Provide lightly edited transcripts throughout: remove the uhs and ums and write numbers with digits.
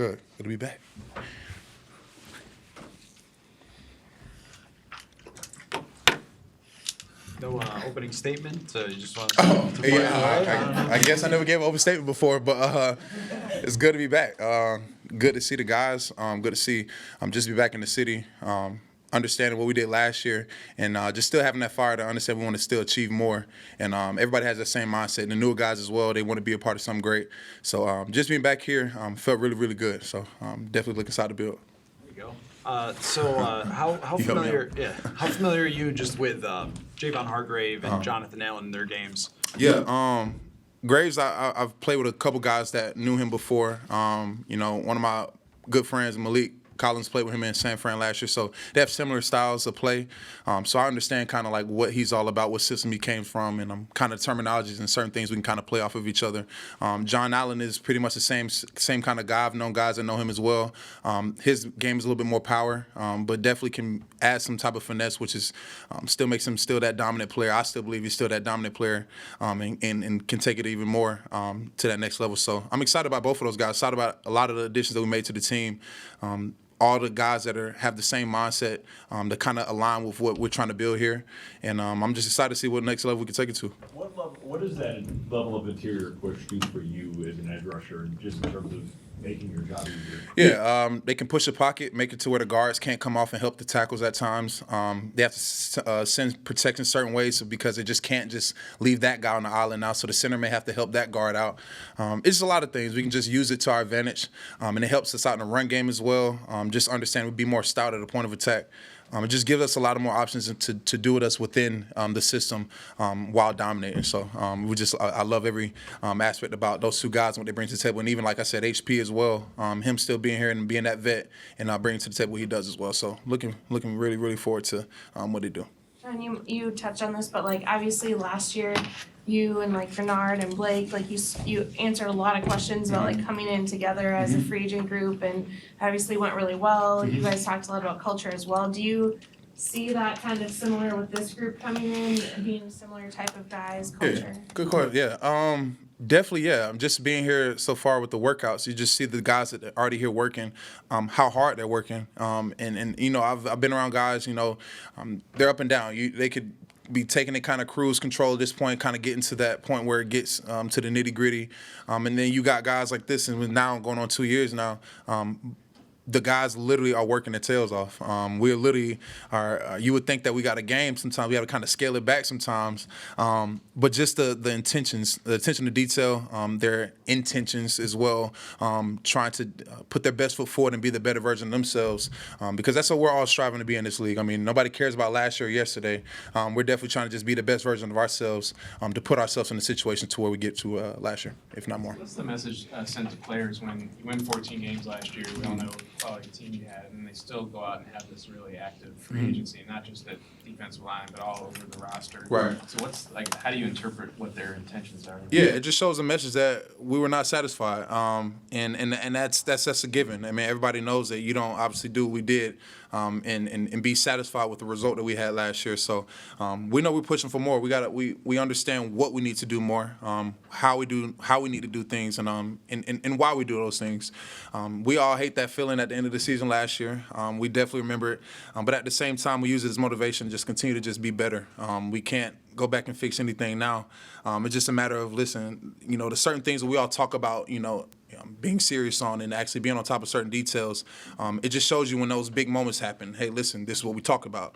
Good to be back. No opening statement. You just want I guess I never gave an open statement before, but it's good to be back. Good to see the guys. Good to see just be back in the city. Understanding what we did last year, and just still having that fire to understand we want to still achieve more. And everybody has that same mindset. And the newer guys as well, they want to be a part of something great. So just being back here felt really, really good. So definitely looking excited to build. There you go. How familiar? Yeah, how familiar are you just with Javon Hargrave and Jonathan Allen in their games? Yeah. Graves, I've played with a couple guys that knew him before. One of my good friends, Malik Collins, played with him in San Fran last year, so they have similar styles of play. So I understand kind of like what he's all about, what system he came from, and kind of terminologies and certain things we can kind of play off of each other. John Allen is pretty much the same kind of guy. I've known guys that know him as well. His game is a little bit more power, but definitely can add some type of finesse, which is still makes him still that dominant player. I still believe he's still that dominant player, and can take it even more to that next level. So I'm excited about both of those guys. Excited about a lot of the additions that we made to the team. All the guys that have the same mindset that kind of align with what we're trying to build here. And I'm just excited to see what next level we can take it to. What does that level of interior push do for you as an edge rusher, just in terms of making your job easier? Yeah, they can push the pocket, make it to where the guards can't come off and help the tackles at times. They have to send protection certain ways because they just can't just leave that guy on the island now. So the center may have to help that guard out. It's just a lot of things. We can just use it to our advantage, and it helps us out in the run game as well. Just understand we'd be more stout at the point of attack. It just gives us a lot of more options to do with us within the system while dominating. So I love every aspect about those two guys and what they bring to the table. And even, like I said, HP as well, him still being here and being that vet and bringing to the table what he does as well. So looking really, really forward to what they do. John, you touched on this, but obviously last year you and Greenard and Blake, you answered a lot of questions about coming in together as a free agent group, and obviously went really well. You guys talked a lot about culture as well. Do you see that kind of similar with this group coming in, being a similar type of guys, culture? Yeah, good question. Yeah, definitely. Yeah, just being here so far with the workouts, you just see the guys that are already here working, how hard they're working, and I've been around guys. They're up and down. They could be taking it kind of cruise control at this point, kind of getting to that point where it gets to the nitty gritty, and then you got guys like this, and now going on 2 years now. The guys literally are working their tails off. We literally are. You would think that we got a game. Sometimes we have to kind of scale it back sometimes. But just the intentions, the attention to detail, their intentions as well, trying to put their best foot forward and be the better version of themselves. Because that's what we're all striving to be in this league. I mean, nobody cares about last year or yesterday. We're definitely trying to just be the best version of ourselves, to put ourselves in a situation to where we get to last year, if not more. What's the message sent to players when you win 14 games last year? We all know quality team you had, and they still go out and have this really active free agency, not just at defensive line, but all over the roster. Right. So how do you interpret what their intentions are? Yeah, it just shows a message that we were not satisfied, and that's a given. I mean, everybody knows that you don't obviously do what we did, and be satisfied with the result that we had last year. So we know we're pushing for more. We understand what we need to do more, how we need to do things, and why we do those things. We all hate that feeling at the end of the season last year. We definitely remember it, but at the same time, we use it as motivation to just continue to just be better. We can't go back and fix anything now. It's just a matter of, listen, the certain things that we all talk about, being serious on and actually being on top of certain details. It just shows you when those big moments happen. Hey, listen, this is what we talk about.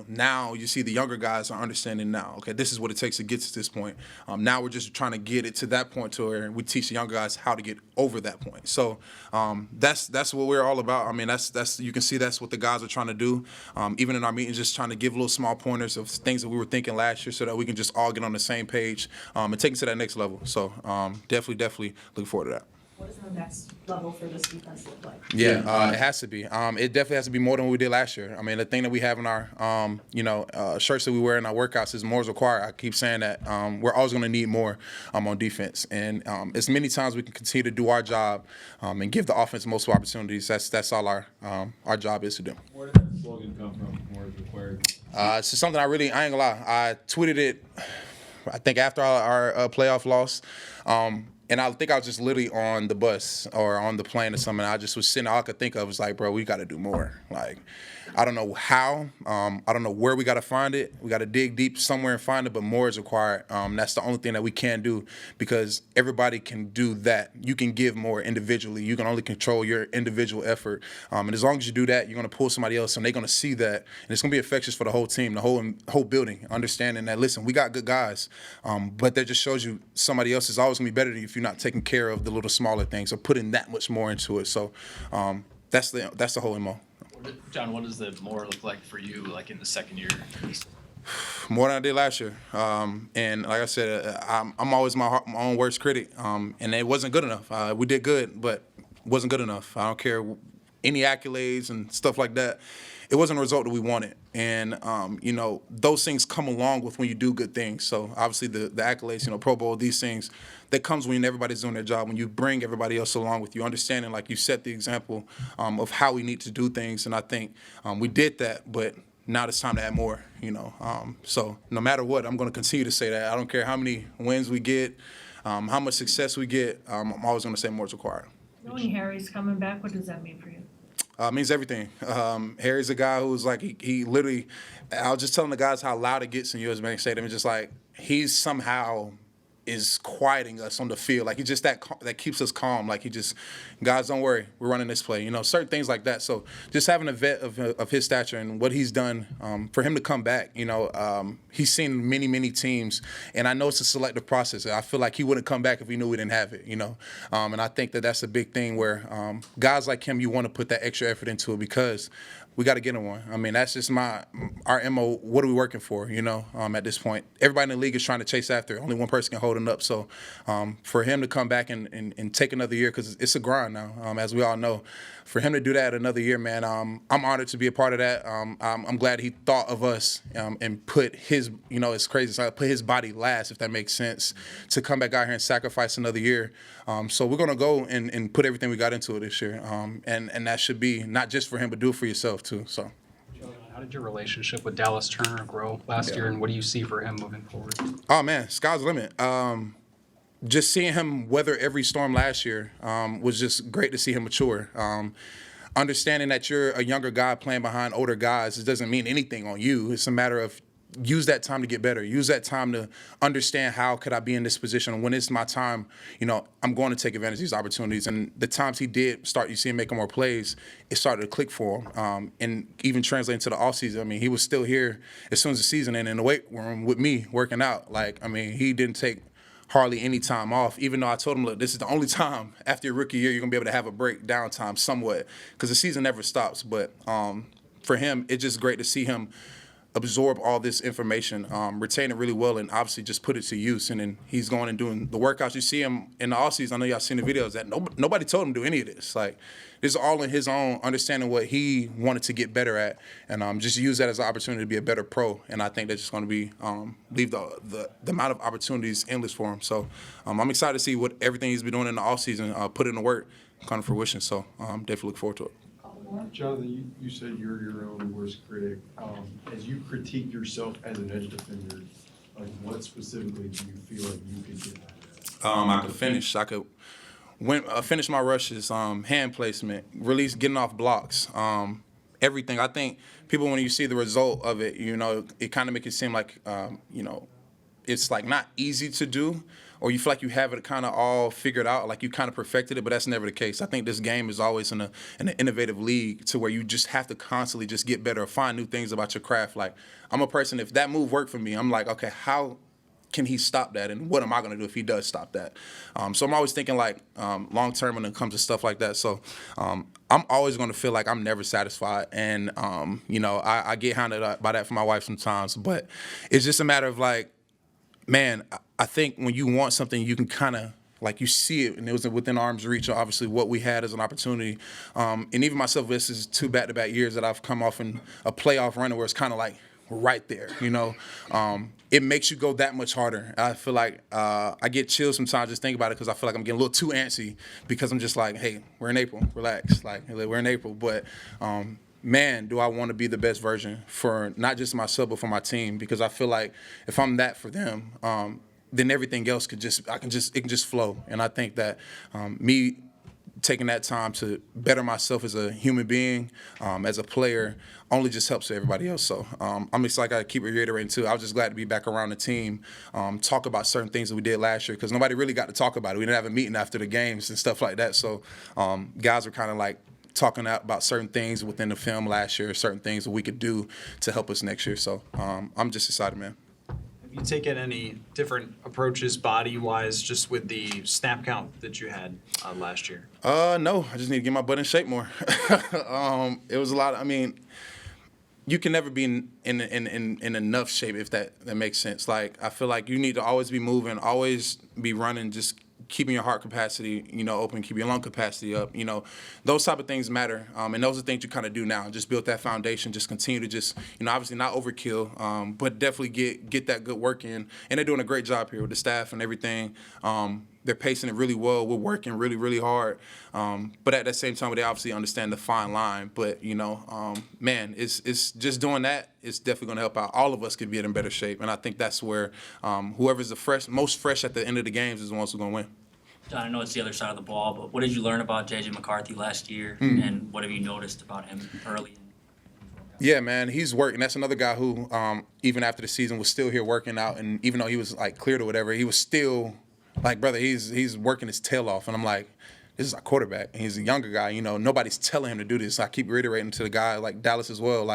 Now you see the younger guys are understanding now. Okay, this is what it takes to get to this point. Now we're just trying to get it to that point to where we teach the younger guys how to get over that point. So that's what we're all about. I mean, that's you can see that's what the guys are trying to do. Even in our meetings, just trying to give little small pointers of things that we were thinking last year, so that we can just all get on the same page and take it to that next level. So definitely looking forward to that. What does the next level for this defense look like? Yeah, it has to be. It definitely has to be more than what we did last year. I mean, the thing that we have in our, shirts that we wear in our workouts is more is required. I keep saying that we're always going to need more on defense. And as many times we can continue to do our job and give the offense multiple opportunities, that's all our job is to do. Where did that slogan come from? More is required? It's just something I ain't gonna lie. I tweeted it, I think after our playoff loss. And I think I was just literally on the bus or on the plane or something. I just was sitting, all I could think of was like, bro, we got to do more. Like, I don't know how. I don't know where we got to find it. We got to dig deep somewhere and find it, but more is required. That's the only thing that we can do because everybody can do that. You can give more individually. You can only control your individual effort. And as long as you do that, you're going to pull somebody else and they're going to see that. And it's going to be infectious for the whole team, the whole building, understanding that, listen, we got good guys, but that just shows you somebody else is always going to be better than you if you're not taking care of the little smaller things or putting that much more into it. So that's the whole MO. John, what does the more look like for you, like in the second year? More than I did last year. And like I said, I'm always my own worst critic. And it wasn't good enough. We did good, but it wasn't good enough. I don't care any accolades and stuff like that. It wasn't a result that we wanted. And, those things come along with when you do good things. So obviously the accolades, Pro Bowl, these things, that comes when everybody's doing their job, when you bring everybody else along with you, understanding like you set the example of how we need to do things. And I think we did that, but now it's time to add more, So no matter what, I'm going to continue to say that. I don't care how many wins we get, how much success we get, I'm always going to say more is required. Knowing Harry's coming back, what does that mean for you? Means everything. Harry's a guy who's like, he literally, I was just telling the guys how loud it gets in U.S. Bank Stadium. It's just like, he's somehow is quieting us on the field. Like, he's just that keeps us calm. Like, guys, don't worry, we're running this play. Certain things like that. So just having a vet of his stature and what he's done, for him to come back, he's seen many, many teams. And I know it's a selective process. I feel like he wouldn't come back if he knew we didn't have it, And I think that's a big thing where guys like him, you want to put that extra effort into it because we got to get him one. I mean, that's just our MO. What are we working for, at this point? Everybody in the league is trying to chase after it. Only one person can hold it up. So for him to come back and take another year, because it's a grind now, as we all know, for him to do that another year, man, I'm honored to be a part of that. I'm glad he thought of us and put his, it's crazy, so put his body last, if that makes sense, to come back out here and sacrifice another year. So we're going to go and put everything we got into it this year. And that should be not just for him, but do it for yourself too. So. How did your relationship with Dallas Turner grow last year, and what do you see for him moving forward? Oh, man, sky's the limit. Just seeing him weather every storm last year was just great to see him mature. Understanding that you're a younger guy playing behind older guys, it doesn't mean anything on you. It's a matter of use that time to get better. Use that time to understand how could I be in this position. When it's my time, I'm going to take advantage of these opportunities. And the times he did start, you see him making more plays, it started to click for him. And even translating to the offseason, I mean, he was still here as soon as the season ended in the weight room with me working out. He didn't take hardly any time off, even though I told him, look, this is the only time after your rookie year you're going to be able to have a break, downtime somewhat, because the season never stops. But for him, it's just great to see him absorb all this information, retain it really well, and obviously just put it to use. And then he's going and doing the workouts. You see him in the offseason. I know y'all seen the videos that nobody told him to do any of this. Like, this is all in his own understanding what he wanted to get better at, and just use that as an opportunity to be a better pro. And I think that's just going to be leave the amount of opportunities endless for him. So I'm excited to see what everything he's been doing in the offseason, put into work, come to fruition. So definitely look forward to it. Jonathan, you said you're your own worst critic. As you critique yourself as an edge defender, what specifically do you feel like you could get better at? I could finish. I could finish my rushes, hand placement, release, getting off blocks, everything. I think people, when you see the result of it, it kind of makes it seem like, it's like not easy to do, or you feel like you have it kind of all figured out, like you kind of perfected it, but that's never the case. I think this game is always in an innovative league to where you just have to constantly just get better or find new things about your craft. Like, I'm a person, if that move worked for me, I'm like, okay, how can he stop that, and what am I going to do if he does stop that? So I'm always thinking like long-term when it comes to stuff like that. So I'm always going to feel like I'm never satisfied, and, I get hounded by that from my wife sometimes, but it's just a matter of like, man, I think when you want something, you can kind of, like, you see it, and it was within arm's reach, obviously, what we had as an opportunity. And even myself, this is 2 back-to-back years that I've come off in a playoff run where it's kind of like right there, It makes you go that much harder. I feel like I get chills sometimes just think about it because I feel like I'm getting a little too antsy because I'm just like, hey, we're in April, relax. Like, we're in April. But, man, do I want to be the best version for not just myself but for my team, because I feel like if I'm that for them, then everything else it can just flow. And I think that me taking that time to better myself as a human being, as a player, only just helps everybody else. So I'm just like I keep reiterating too. I was just glad to be back around the team, talk about certain things that we did last year because nobody really got to talk about it. We didn't have a meeting after the games and stuff like that. So guys were kind of like talking about certain things within the film last year, certain things that we could do to help us next year. So I'm just excited, man. Have you taken any different approaches body-wise just with the snap count that you had last year? No, I just need to get my butt in shape more. It was a lot. I mean, you can never be in enough shape if that makes sense. Like I feel like you need to always be moving, always be running, just keeping your heart capacity, open, keep your lung capacity up. Those type of things matter. And those are things you kind of do now. Just build that foundation. Just continue to just, obviously not overkill, but definitely get that good work in. And they're doing a great job here with the staff and everything. They're pacing it really well. We're working really, really hard. But at the same time, they obviously understand the fine line. But, man, it's just doing that. It's definitely going to help out. All of us could be in better shape. And I think that's where whoever's most fresh at the end of the games is the ones who are going to win. John, I know it's the other side of the ball, but what did you learn about J.J. McCarthy last year, and what have you noticed about him early? Yeah, man, he's working. That's another guy who, even after the season, was still here working out. And even though he was, cleared or whatever, he was still, brother, he's working his tail off. And I'm like, this is our quarterback. And he's a younger guy. Nobody's telling him to do this. I keep reiterating to the guy like Dallas as well.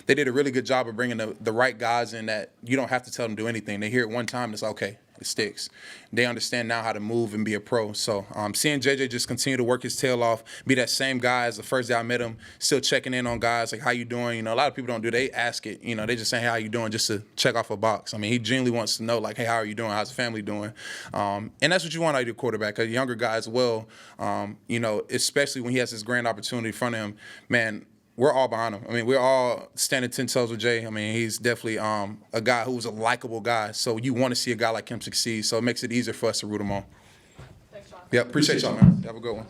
They did a really good job of bringing the right guys in that you don't have to tell them to do anything. They hear it one time and it's okay. It sticks. They understand now how to move and be a pro. So seeing JJ just continue to work his tail off, be that same guy as the first day I met him, still checking in on guys like how you doing. A lot of people don't do. They ask it. They just say hey, how you doing just to check off a box. I mean, he genuinely wants to know hey, how are you doing? How's the family doing? And that's what you want out of your quarterback, a younger guy as well. Especially when he has this grand opportunity in front of him, man. We're all behind him. I mean, we're all standing 10 toes with Jay. I mean, he's definitely a guy who's a likable guy. So you want to see a guy like him succeed. So it makes it easier for us to root him on. Thanks, John. Yeah, appreciate y'all, man. Have a good one.